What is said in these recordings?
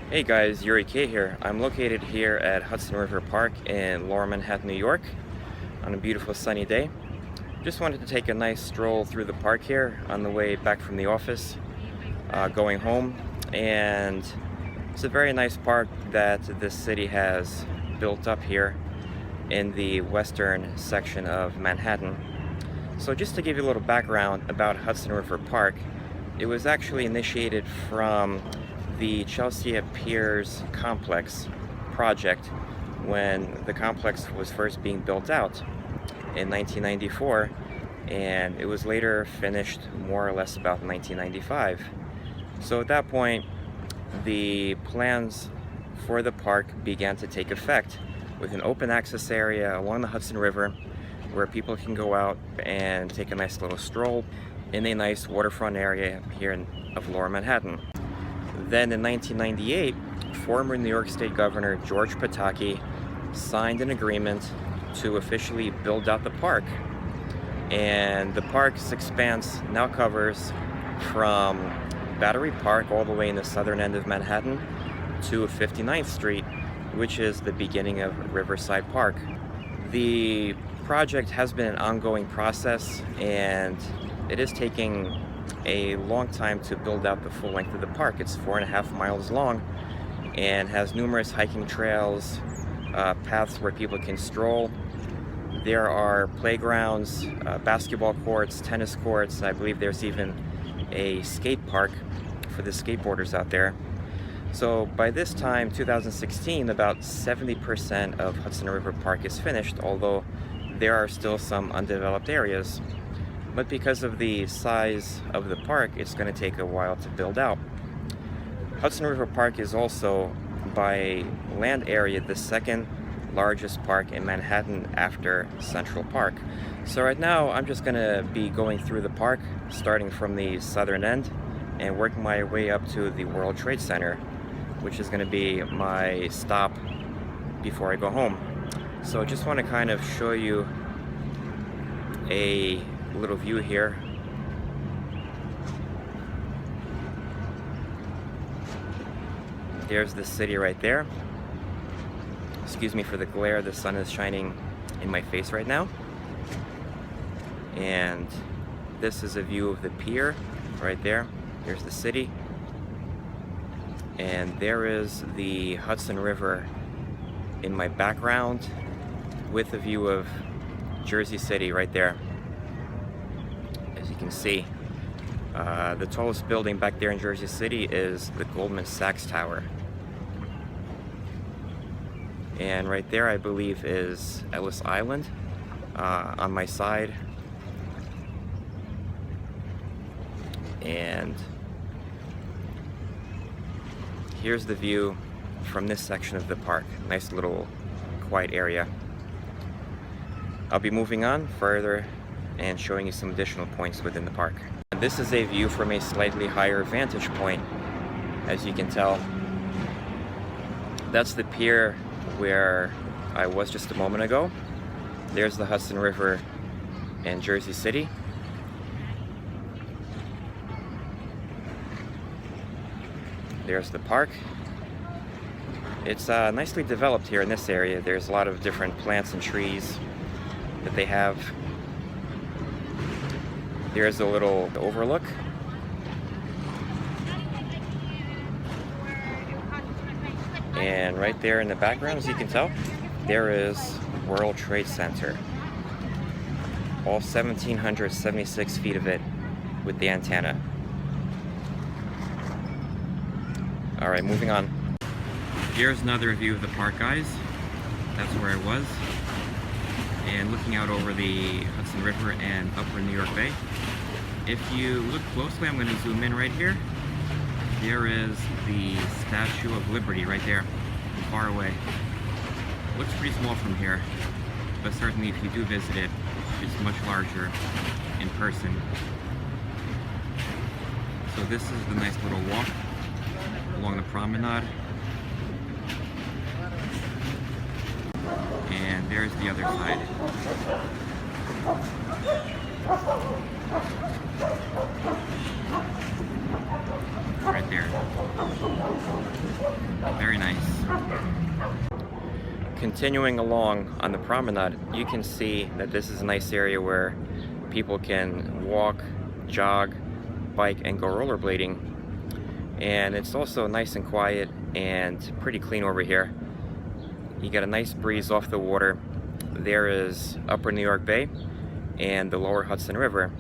Hey guys, Yuri K here. I'm located here at Hudson River Park in Lower Manhattan, New York on a beautiful sunny day. Just wanted to take a nice stroll through the park here on the way back from the office, going home. And it's a very nice park that this city has built up here in the western section of Manhattan. So just to give you a little background about Hudson River Park, it was actually initiated from the Chelsea Piers complex project when the complex was first being built out in 1994, and it was later finished more or less about 1995. So at that point, the plans for the park began to take effect with an open access area along the Hudson River where people can go out and take a nice little stroll in a nice waterfront area here of Lower Manhattan. Then in 1998, former New York State Governor George Pataki signed an agreement to officially build out the park. And the park's expanse now covers from Battery Park all the way in the southern end of Manhattan to 59th Street, which is the beginning of Riverside Park. The project has been an ongoing process, and it is taking a long time to build out the full length of the park. It's 4.5 miles long and has numerous hiking trails, paths where people can stroll. There are playgrounds, basketball courts, tennis courts. I believe there's even a skate park for the skateboarders out there. So by this time, 2016, about 70% of Hudson River Park is finished, although there are still some undeveloped areas. But because of the size of the park, it's going to take a while to build out. Hudson River Park is also, by land area, the second largest park in Manhattan after Central Park. So right now, I'm just going to be going through the park, starting from the southern end and working my way up to the World Trade Center, which is going to be my stop before I go home. So I just want to kind of show you a little view here. There's the city right there. Excuse me for the glare, the sun is shining in my face right now. And this is a view of the pier right there. There's the city. And there is the Hudson River in my background with a view of Jersey City right there. As you can see, the tallest building back there in Jersey City is the Goldman Sachs Tower. And right there, I believe, is Ellis Island on my side. And here's the view from this section of the park. Nice little quiet area. I'll be moving on further and showing you some additional points within the park. And this is a view from a slightly higher vantage point, as you can tell. That's the pier where I was just a moment ago. There's the Hudson River and Jersey City. There's the park. It's nicely developed here in this area. There's a lot of different plants and trees that they have. There's a little overlook. And right there in the background, as you can tell, there is World Trade Center. All 1,776 feet of it with the antenna. All right, moving on. Here's another view of the park, guys. That's where I was. And looking out over the Hudson River and upper New York Bay. If you look closely, I'm going to zoom in right here. There is the Statue of Liberty right there, far away. Looks pretty small from here, but certainly if you do visit it, it's much larger in person. So this is the nice little walk along the promenade. And there's the other side. Right there. continuing along on the promenade, you can see that this is a nice area where people can walk, jog, bike, and go rollerblading. And it's also nice and quiet and pretty clean over here. You get a nice breeze off the water. There is Upper New York Bay and the Lower Hudson River.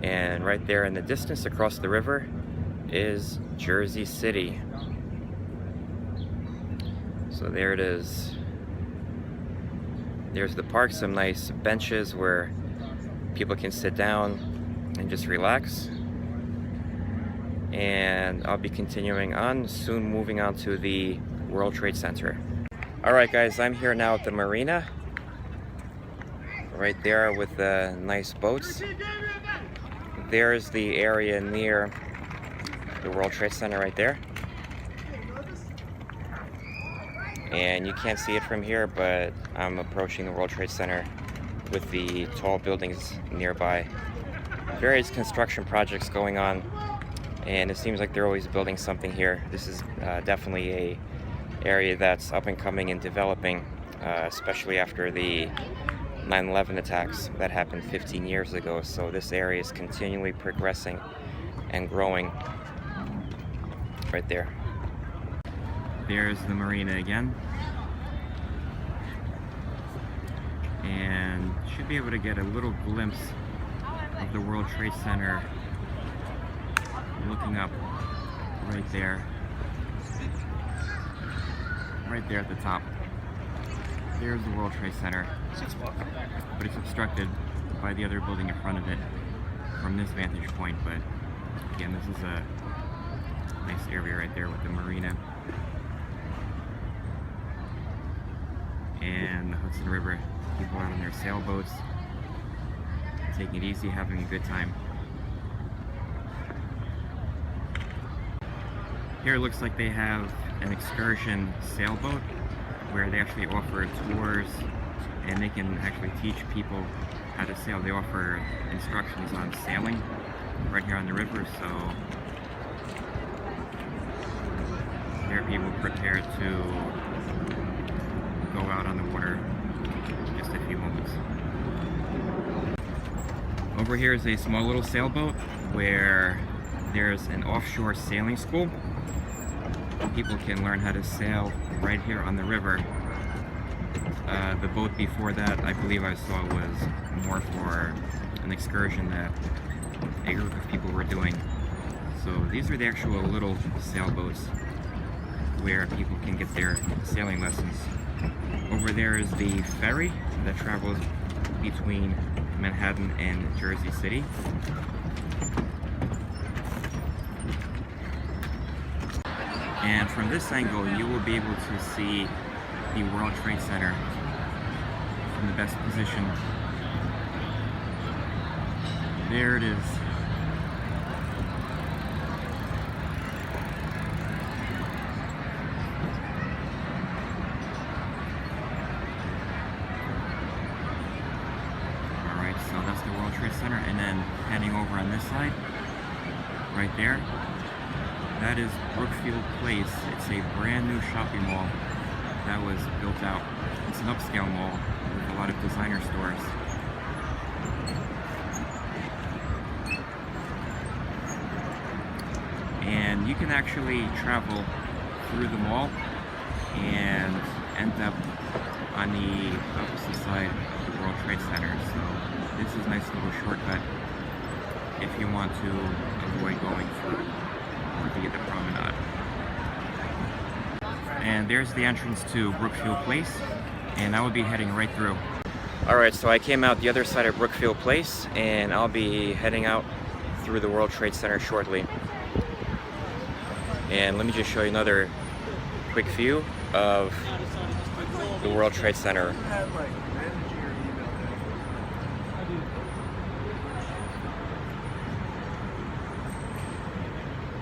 And right there in the distance across the river is Jersey City. So there it is. There's the park, some nice benches where people can sit down and just relax. And I'll be continuing on, soon moving on to the World Trade Center. Alright guys, I'm here now at the marina. Right there with the nice boats. There's the area near the World Trade Center right there. And you can't see it from here, but I'm approaching the World Trade Center with the tall buildings nearby. Various construction projects going on, and it seems like they're always building something here. This is definitely a area that's up and coming and developing, especially after the 9/11 attacks that happened 15 years ago. So this area is continually progressing and growing. Right there. There's the marina again. And should be able to get a little glimpse of the World Trade Center looking up right there. Right there at the top. There's the World Trade Center. But it's obstructed by the other building in front of it from this vantage point. But again, this is a nice area right there with the marina. And the Hudson River, people out on their sailboats, taking it easy, having a good time. Here it looks like they have an excursion sailboat where they actually offer tours and they can actually teach people how to sail. They offer instructions on sailing right here on the river, so there are people prepared to go out on the water in just a few moments. Over here is a small little sailboat where there's an offshore sailing school. People can learn how to sail right here on the river. The boat before that, I believe I saw, was more for an excursion that a group of people were doing. So these are the actual little sailboats where people can get their sailing lessons. Over there is the ferry that travels between Manhattan and Jersey City. And from this angle, you will be able to see the World Trade Center from the best position. There it is. Alright, so that's the World Trade Center, and then heading over on this side, right there, that is Brookfield Place. It's a brand new shopping mall that was built out. It's an upscale mall with a lot of designer stores. And you can actually travel through the mall and end up on the opposite side of the World Trade Center. So this is a nice little shortcut if you want to avoid going through the promenade. And there's the entrance to Brookfield Place, and I will be heading right through. Alright, so I came out the other side of Brookfield Place, and I'll be heading out through the World Trade Center shortly. And let me just show you another quick view of the World Trade Center.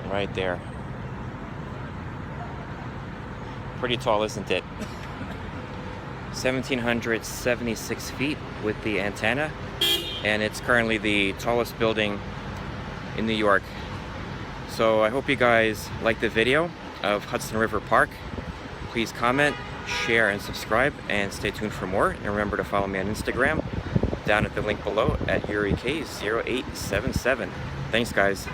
Right there. Pretty tall, isn't it? 1,776 feet with the antenna, and it's currently the tallest building in New York. So I hope you guys liked the video of Hudson River Park. Please comment, share, and subscribe, and stay tuned for more. And remember to follow me on Instagram down at the link below at UriK0877. Thanks, guys.